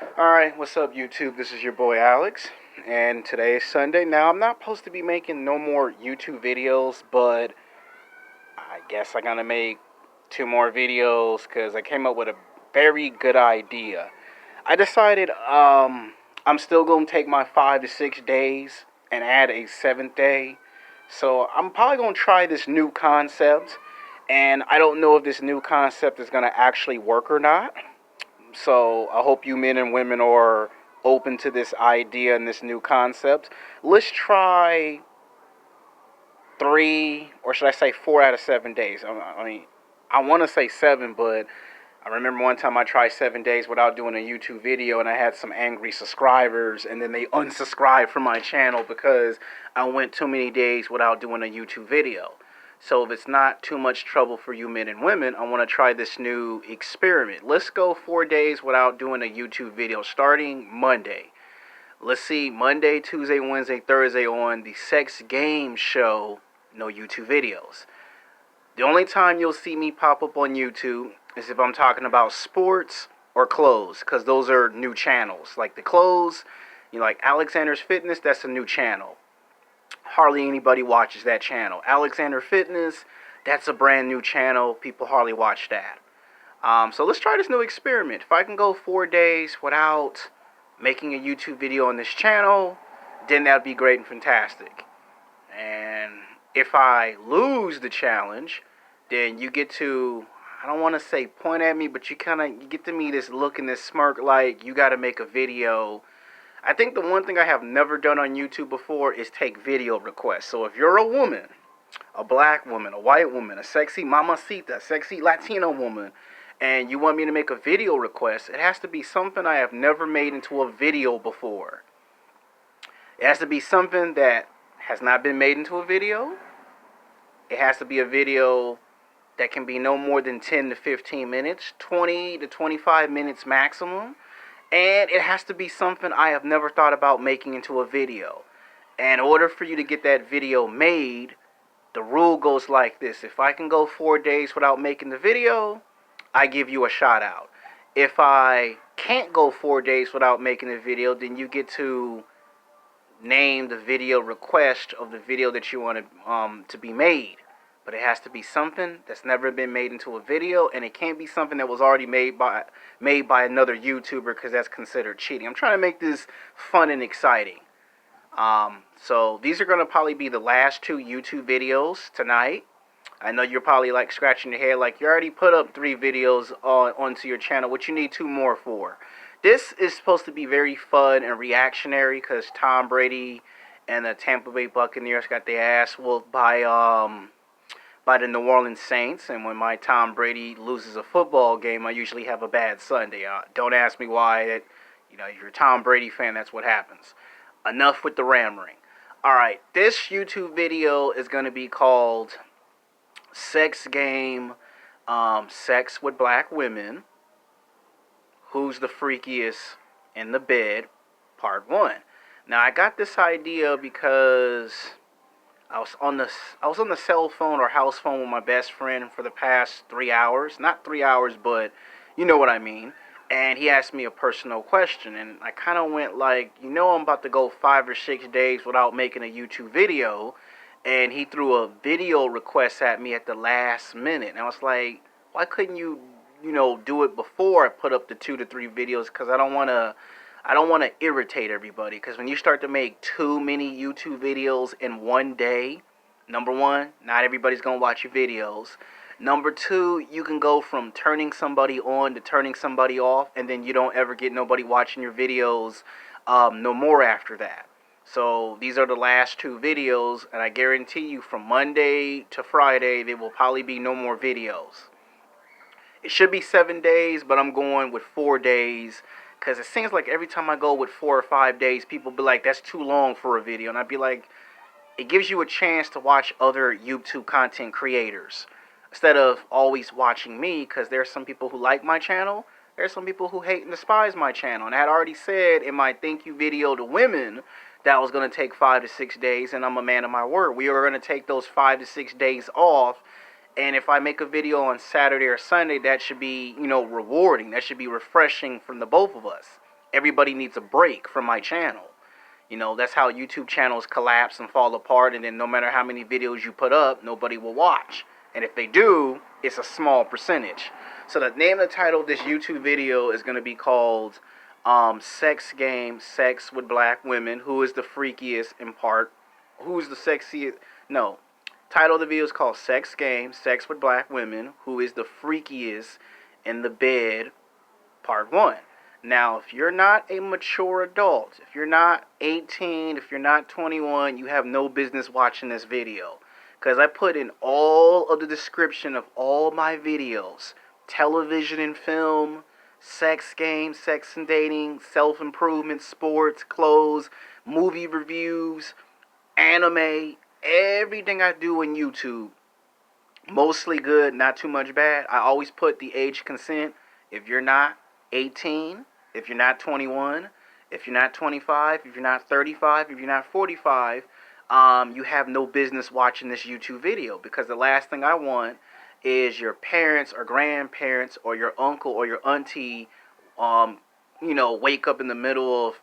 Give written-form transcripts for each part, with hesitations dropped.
Alright, what's up YouTube? This is your boy Alex, and today is Sunday. Now, I'm not supposed to be making no more YouTube videos, but I guess I'm gonna make two more videos because I came up with a very good idea. I decided I'm still gonna take my 5 to 6 days and add a seventh day. So I'm probably gonna try this new concept, and I don't know if this new concept is gonna actually work or not. So I hope you men and women are open to this idea and this new concept. Let's try 3, or should I say 4 out of 7 days. I want to say 7, but I remember one time I tried 7 days without doing a YouTube video, and I had some angry subscribers, and then they unsubscribed from my channel because I went too many days without doing a YouTube video. So if it's not too much trouble for you men and women, I want to try this new experiment. Let's go 4 days without doing a YouTube video starting Monday. Let's see, Monday, Tuesday, Wednesday, Thursday on the Sex Game Show, no YouTube videos. The only time you'll see me pop up on YouTube is if I'm talking about sports or clothes, because those are new channels. Like the clothes, like Alexander's Fitness, that's a new channel. Hardly anybody watches that channel. Alexander Fitness, that's a brand new channel. People hardly watch that. So let's try this new experiment. If I can go 4 days without making a YouTube video on this channel, then that'd be great and fantastic. And if I lose the challenge, then you get to, I don't want to say point at me, but you get to me this look and this smirk like you got to make a video. I think the one thing I have never done on YouTube before is take video requests. So if you're a woman, a black woman, a white woman, a sexy mamacita, sexy Latina woman, and you want me to make a video request, it has to be something I have never made into a video before. It has to be something that has not been made into a video. It has to be a video that can be no more than 10 to 15 minutes, 20 to 25 minutes maximum. And it has to be something I have never thought about making into a video. And in order for you to get that video made, the rule goes like this. If I can go 4 days without making the video, I give you a shout out. If I can't go 4 days without making a video, then you get to name the video request of the video that you want to be made. But it has to be something that's never been made into a video, and it can't be something that was already made by another YouTuber, because that's considered cheating. I'm trying to make this fun and exciting. So these are going to probably be the last 2 YouTube videos tonight. I know you're probably like scratching your head like you already put up 3 videos onto your channel. What you need 2 more for? This is supposed to be very fun and reactionary because Tom Brady and the Tampa Bay Buccaneers got their ass whooped by the New Orleans Saints, and when my Tom Brady loses a football game, I usually have a bad Sunday. Don't ask me why. If you're a Tom Brady fan, that's what happens. Enough with the rammering. Alright, this YouTube video is going to be called Sex Game, Sex with Black Women, Who's the Freakiest in the Bed, Part 1. Now, I got this idea because I was on the cell phone or house phone with my best friend for the past 3 hours. Not 3 hours, but you know what I mean. And he asked me a personal question, and I kind of went like, I'm about to go 5 or 6 days without making a YouTube video, and he threw a video request at me at the last minute. And I was like, why couldn't you, do it before I put up the 2 to 3 videos? Because I don't want to irritate everybody, because when you start to make too many YouTube videos in one day, number one, not everybody's going to watch your videos. Number 2, you can go from turning somebody on to turning somebody off, and then you don't ever get nobody watching your videos no more after that. So these are the last 2 videos, and I guarantee you from Monday to Friday, there will probably be no more videos. It should be 7 days, but I'm going with 4 days. Because it seems like every time I go with 4 or 5 days, people be like, that's too long for a video. And I'd be like, it gives you a chance to watch other YouTube content creators instead of always watching me, because there's some people who like my channel. There's some people who hate and despise my channel. And I had already said in my thank you video to women that I was going to take 5 to 6 days, and I'm a man of my word. We are going to take those 5 to 6 days off. And if I make a video on Saturday or Sunday, that should be, rewarding. That should be refreshing from the both of us. everybody needs a break from my channel. You know, that's how YouTube channels collapse and fall apart, and then no matter how many videos you put up, nobody will watch. And if they do, it's a small percentage. So the name of the title of this YouTube video is going to be called Sex Game, Sex with Black Women. Who is the freakiest in part? Who's the sexiest? No. Title of the video is called Sex Game, Sex with Black Women. Who is the freakiest in the bed? Part 1. Now, if you're not a mature adult, if you're not 18, if you're not 21, you have no business watching this video. Because I put in all of the description of all my videos. Television and film, sex games, sex and dating, self-improvement, sports, clothes, movie reviews, anime, everything I do on YouTube. Mostly good, not too much bad. I always put the age consent. If you're not 18, if you're not 21, if you're not 25, if you're not 35, if you're not 45, you have no business watching this YouTube video, because the last thing I want is your parents or grandparents or your uncle or your auntie, wake up in the middle of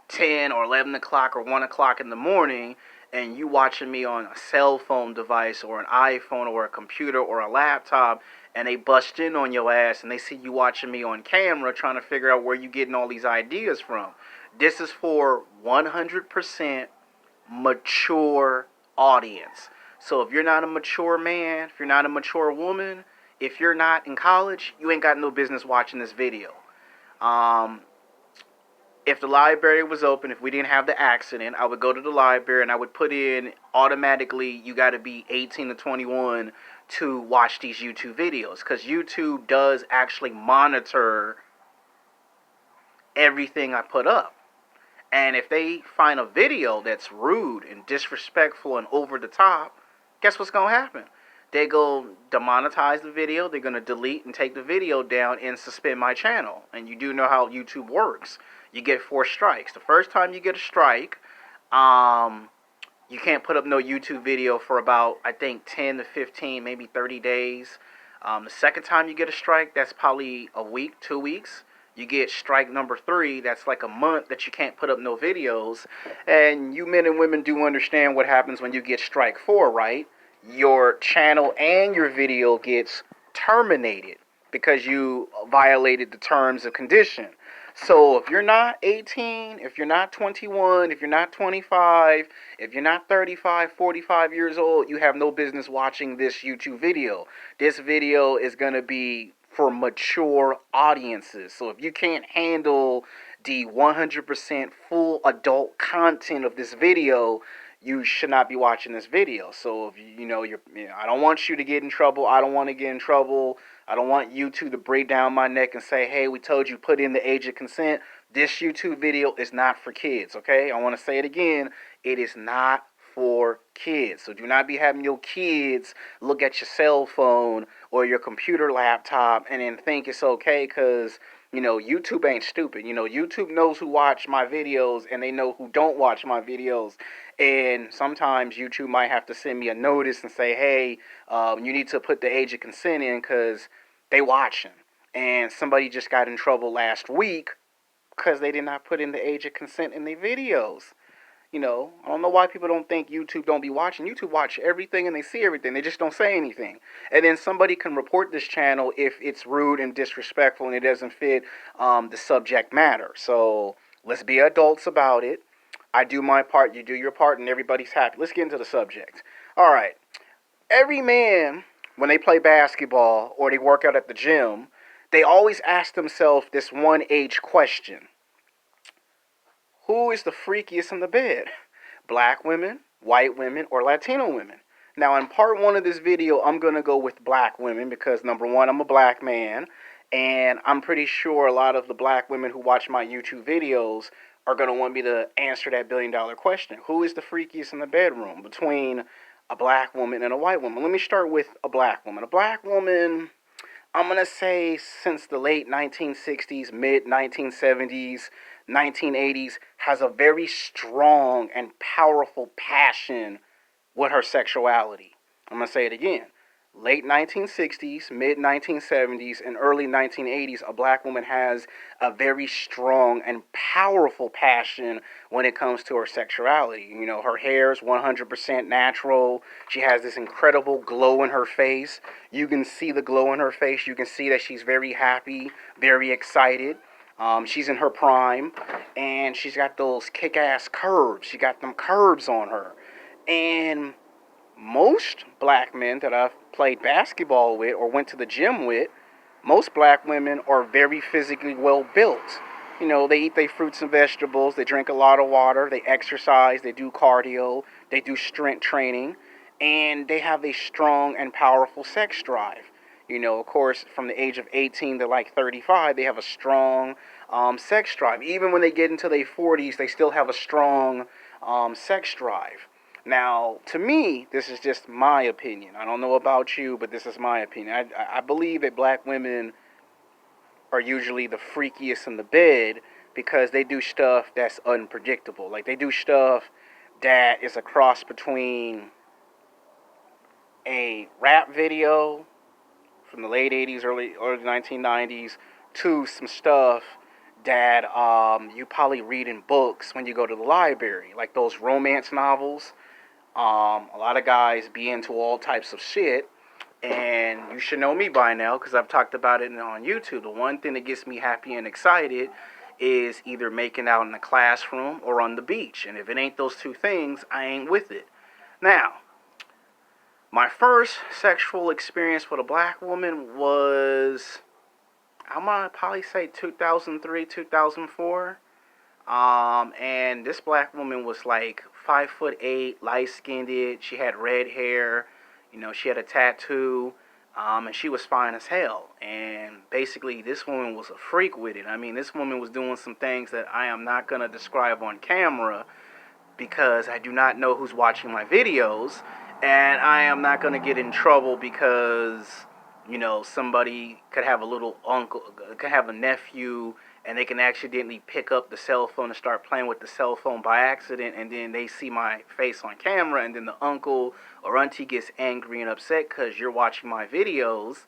10 or 11 o'clock or 1 o'clock in the morning and you watching me on a cell phone device or an iPhone or a computer or a laptop, and they bust in on your ass and they see you watching me on camera trying to figure out where you getting all these ideas from. This is for 100% mature audience. So if you're not a mature man, if you're not a mature woman, if you're not in college, you ain't got no business watching this video. If the library was open, if we didn't have the accident, I would go to the library and I would put in automatically, you got to be 18 to 21 to watch these YouTube videos. Because YouTube does actually monitor everything I put up. And if they find a video that's rude and disrespectful and over the top, guess what's going to happen? They go demonetize the video. They're going to delete and take the video down and suspend my channel. And you do know how YouTube works. You get 4 strikes. The first time you get a strike, you can't put up no YouTube video for about, I think, 10 to 15, maybe 30 days. The second time you get a strike, that's probably a week, 2 weeks. You get strike number 3, that's like a month that you can't put up no videos. And you men and women do understand what happens when you get strike 4, right? Your channel and your video gets terminated because you violated the terms and condition. So if you're not 18, if you're not 21, if you're not 25, if you're not 35, 45 years old, you have no business watching this YouTube video. This video is going to be for mature audiences. So if you can't handle the 100% full adult content of this video, you should not be watching this video. So if I don't want you to get in trouble. I don't want to get in trouble. I don't want YouTube to break down my neck and say, hey, we told you put in the age of consent. This YouTube video is not for kids, okay? I want to say it again. It is not for kids. So do not be having your kids look at your cell phone or your computer laptop and then think it's okay because, YouTube ain't stupid. YouTube knows who watch my videos and they know who don't watch my videos. And sometimes YouTube might have to send me a notice and say, hey, you need to put the age of consent in because they watching. And somebody just got in trouble last week because they did not put in the age of consent in their videos. I don't know why people don't think YouTube don't be watching. YouTube watch everything and they see everything. They just don't say anything. And then somebody can report this channel if it's rude and disrespectful and it doesn't fit the subject matter. So let's be adults about it. I do my part, you do your part, and everybody's happy. Let's get into the subject. All right. Every man, when they play basketball or they work out at the gym, they always ask themselves this one age question. Who is the freakiest in the bed? Black women, white women, or Latino women? Now, in part 1 of this video, I'm going to go with black women because, number one, I'm a black man. And I'm pretty sure a lot of the black women who watch my YouTube videos are going to want me to answer that billion-dollar question. Who is the freakiest in the bedroom between a black woman and a white woman? Let me start with a black woman. A black woman, I'm going to say since the late 1960s, mid-1970s, 1980s, has a very strong and powerful passion with her sexuality. I'm going to say it again. late 1960s, mid 1970s, and early 1980s, a black woman has a very strong and powerful passion when it comes to her sexuality. You know, her hair is 100% natural. She has this incredible glow in her face. You can see the glow in her face. You can see that she's very happy, very excited. She's in her prime, and she's got those kick-ass curves. She got them curves on her. And most black men that I've played basketball with or went to the gym with, most black women are very physically well built. You know, they eat their fruits and vegetables, they drink a lot of water, they exercise, they do cardio, they do strength training, and they have a strong and powerful sex drive. You know, of course, from the age of 18 to like 35, they have a strong sex drive. Even when they get into their 40s, they still have a strong sex drive. Now, to me, this is just my opinion. I don't know about you, but this is my opinion. I believe that black women are usually the freakiest in the bed because they do stuff that's unpredictable. Like, they do stuff that is a cross between a rap video from the late 80s, early 1990s to some stuff that you probably read in books when you go to the library, like those romance novels. A lot of guys be into all types of shit, and you should know me by now because I've talked about it on YouTube. The one thing that gets me happy and excited is either making out in the classroom or on the beach. And if it ain't those two things, I ain't with it. Now, my first sexual experience with a black woman was, I'm going to probably say 2003, 2004. And this black woman was like 5'8", light-skinned. She had red hair. You know, she had a tattoo. And she was fine as hell. And basically, this woman was a freak with it. I mean, this woman was doing some things that I am not going to describe on camera because I do not know who's watching my videos. And I am not going to get in trouble because, you know, somebody could have a little uncle, could have a nephew, and they can accidentally pick up the cell phone and start playing with the cell phone by accident, and then they see my face on camera, and then the uncle or auntie gets angry and upset because you're watching my videos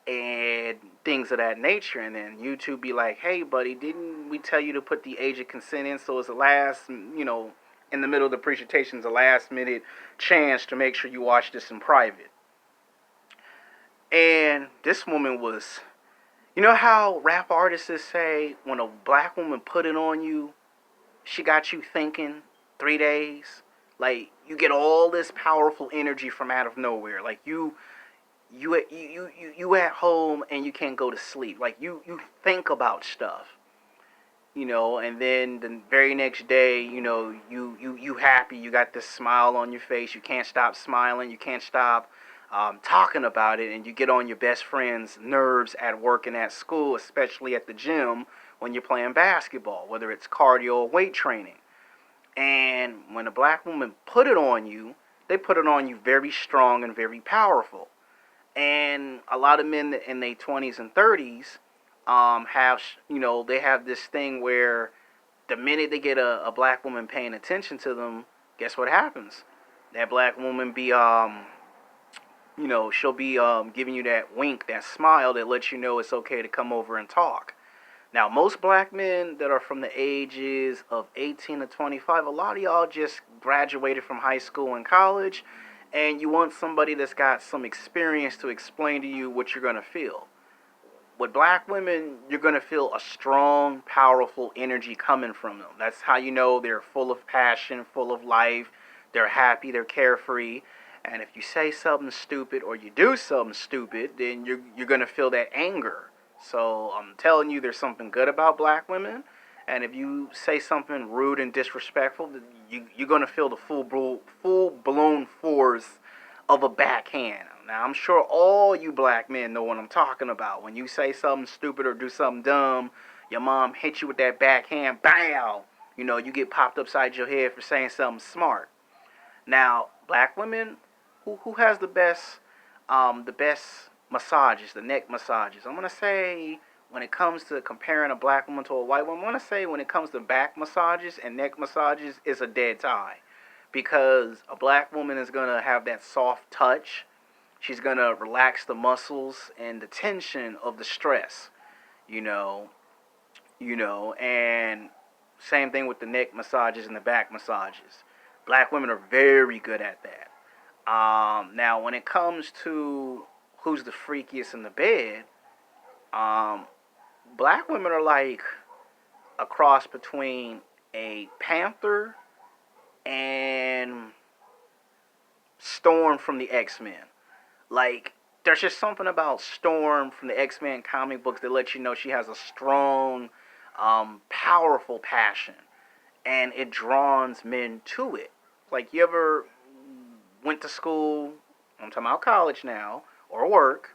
and things of that nature. And then YouTube be like, hey, buddy, didn't we tell you to put the age of consent in? So it's the last, you know, in the middle of the presentation, it's a last minute chance to make sure you watch this in private. And this woman was, you know how rap artists say when a black woman put it on you, she got you thinking 3 days? Like, you get all this powerful energy from out of nowhere. Like, you at home and you can't go to sleep. Like, you think about stuff. You know, and then the very next day, you know, you happy, you got this smile on your face, you can't stop smiling, you can't stop talking about it, and you get on your best friend's nerves at work and at school, especially at the gym when you're playing basketball, whether it's cardio or weight training. And when a black woman put it on you, they put it on you very strong and very powerful. And a lot of men in their 20s and 30s have, you know, they have this thing where the minute they get a black woman paying attention to them, guess what happens? That black woman be, you know, she'll be giving you that wink, that smile that lets you know it's okay to come over and talk. Now, most black men that are from the ages of 18 to 25, a lot of y'all just graduated from high school and college, and you want somebody that's got some experience to explain to you what you're going to feel. With black women, you're going to feel a strong, powerful energy coming from them. That's how you know they're full of passion, full of life, they're happy, they're carefree. And if you say something stupid or you do something stupid, then you're going to feel that anger. So I'm telling you, there's something good about black women. And if you say something rude and disrespectful, you're going to feel the full-blown force of a backhand. Now, I'm sure all you black men know what I'm talking about. When you say something stupid or do something dumb, your mom hits you with that backhand, bam! You know, you get popped upside your head for saying something smart. Now, black women, who has the best massages, the neck massages? I'm going to say when it comes to comparing a black woman to a white woman, I'm going to say when it comes to back massages and neck massages, it's a dead tie. Because a black woman is going to have that soft touch. She's gonna relax the muscles and the tension of the stress, you know, and same thing with the neck massages and the back massages. Black women are very good at that. Now, when it comes to who's the freakiest in the bed, um, black women are like a cross between a panther and Storm from the X-Men. Like, there's just something about Storm from the X-Men comic books that lets you know she has a strong, powerful passion, and it draws men to it. Like, you ever went to school, I'm talking about college now, or work,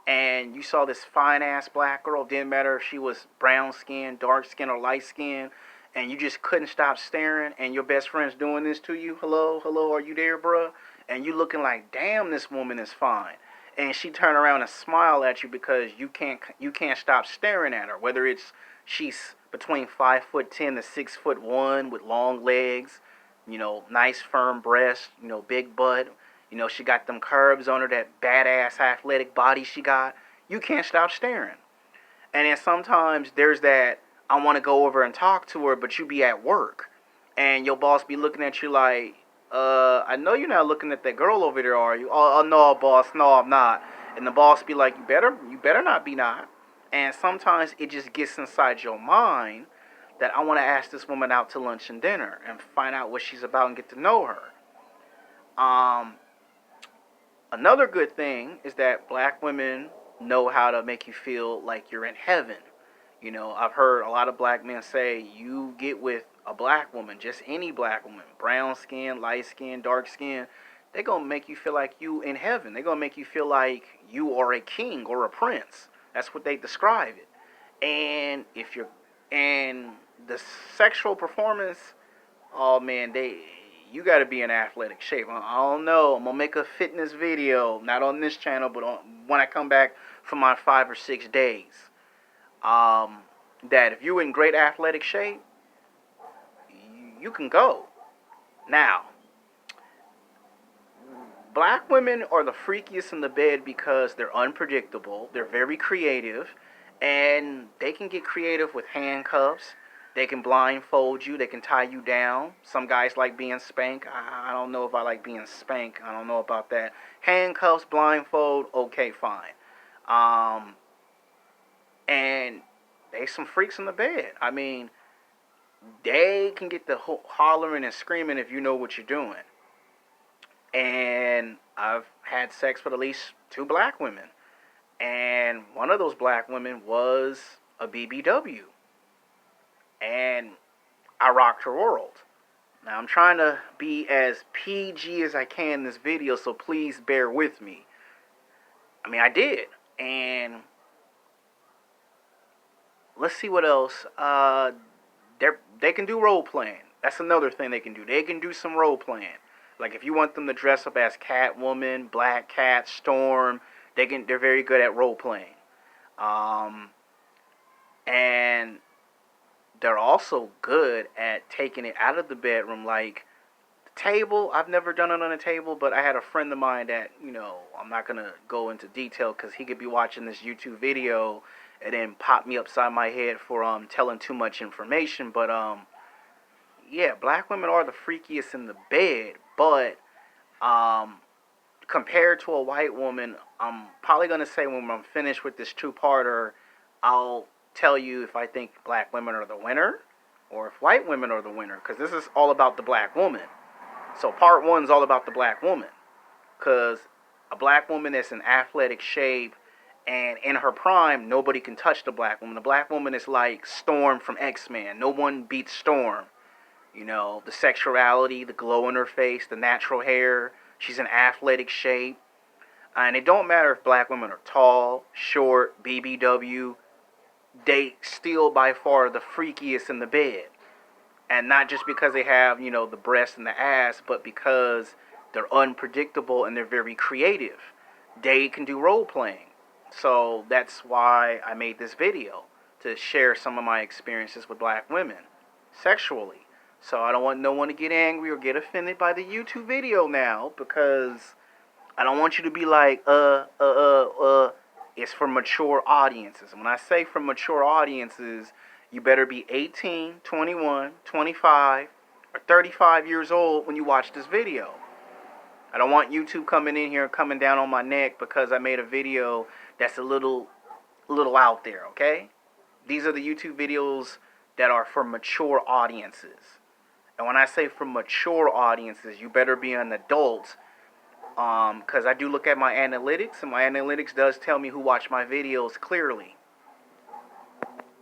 and you saw this fine ass black girl, didn't matter if she was brown skin, dark skin, or light skin, and you just couldn't stop staring, and your best friend's doing this to you, hello, hello, are you there, bruh? And you looking like, damn, this woman is fine. And she turn around and smile at you because you can't stop staring at her. Whether it's she's between 5'10" to 6'1" with long legs, nice firm breasts, big butt. She got them curves on her, that badass athletic body she got. You can't stop staring. And then sometimes there's that, I want to go over and talk to her, but you be at work. And your boss be looking at you like, I know you're not looking at that girl over there, are you? Oh, no, boss, no, I'm not. And the boss be like, you better not be not. And sometimes it just gets inside your mind that I want to ask this woman out to lunch and dinner and find out what she's about and get to know her. Another good thing is that black women know how to make you feel like you're in heaven. I've heard a lot of black men say, you get with a black woman, just any black woman, brown skin, light skin, dark skin, they're going to make you feel like you in heaven. They're going to make you feel like you are a king or a prince. That's what they describe it. And the sexual performance, oh man, you got to be in athletic shape. I don't know. I'm going to make a fitness video, not on this channel, but when I come back from my 5 or 6 days. That if you're in great athletic shape, you can go. Now, black women are the freakiest in the bed because they're unpredictable, they're very creative, and they can get creative with handcuffs. They can blindfold you. They can tie you down. Some guys like being spanked. I don't know if I like being spanked. I don't know about that. Handcuffs, blindfold, okay, fine. And they some freaks in the bed. I mean, they can get the hollering and screaming if you know what you're doing. And I've had sex with at least 2 black women. And one of those black women was a BBW. And I rocked her world. Now, I'm trying to be as PG as I can in this video, so please bear with me. I mean, I did. And let's see what else. They can do role playing. That's another thing they can do. They can do some role playing. Like if you want them to dress up as Catwoman, Black Cat, Storm, they're very good at role playing. And they're also good at taking it out of the bedroom. Like the table, I've never done it on a table, but I had a friend of mine that, I'm not going to go into detail because he could be watching this YouTube video and then pop me upside my head for telling too much information. But yeah, black women are the freakiest in the bed, but compared to a white woman, I'm probably going to say when I'm finished with this 2-parter, I'll tell you if I think black women are the winner or if white women are the winner, because this is all about the black woman. So part 1 is all about the black woman, because a black woman that's in athletic shape and in her prime, nobody can touch the black woman. The black woman is like Storm from X-Men. No one beats Storm. The sexuality, the glow in her face, the natural hair. She's in athletic shape. And it don't matter if black women are tall, short, BBW. They still by far the freakiest in the bed. And not just because they have, the breast and the ass, but because they're unpredictable and they're very creative. They can do role playing. So that's why I made this video, to share some of my experiences with black women sexually. So I don't want no one to get angry or get offended by the YouTube video now, because I don't want you to be like, it's for mature audiences. When I say for mature audiences, you better be 18, 21, 25, or 35 years old when you watch this video. I don't want YouTube coming in here and coming down on my neck because I made a video that's a little out there, okay? These are the YouTube videos that are for mature audiences. And when I say for mature audiences, you better be an adult. Because I do look at my analytics, and my analytics does tell me who watched my videos clearly.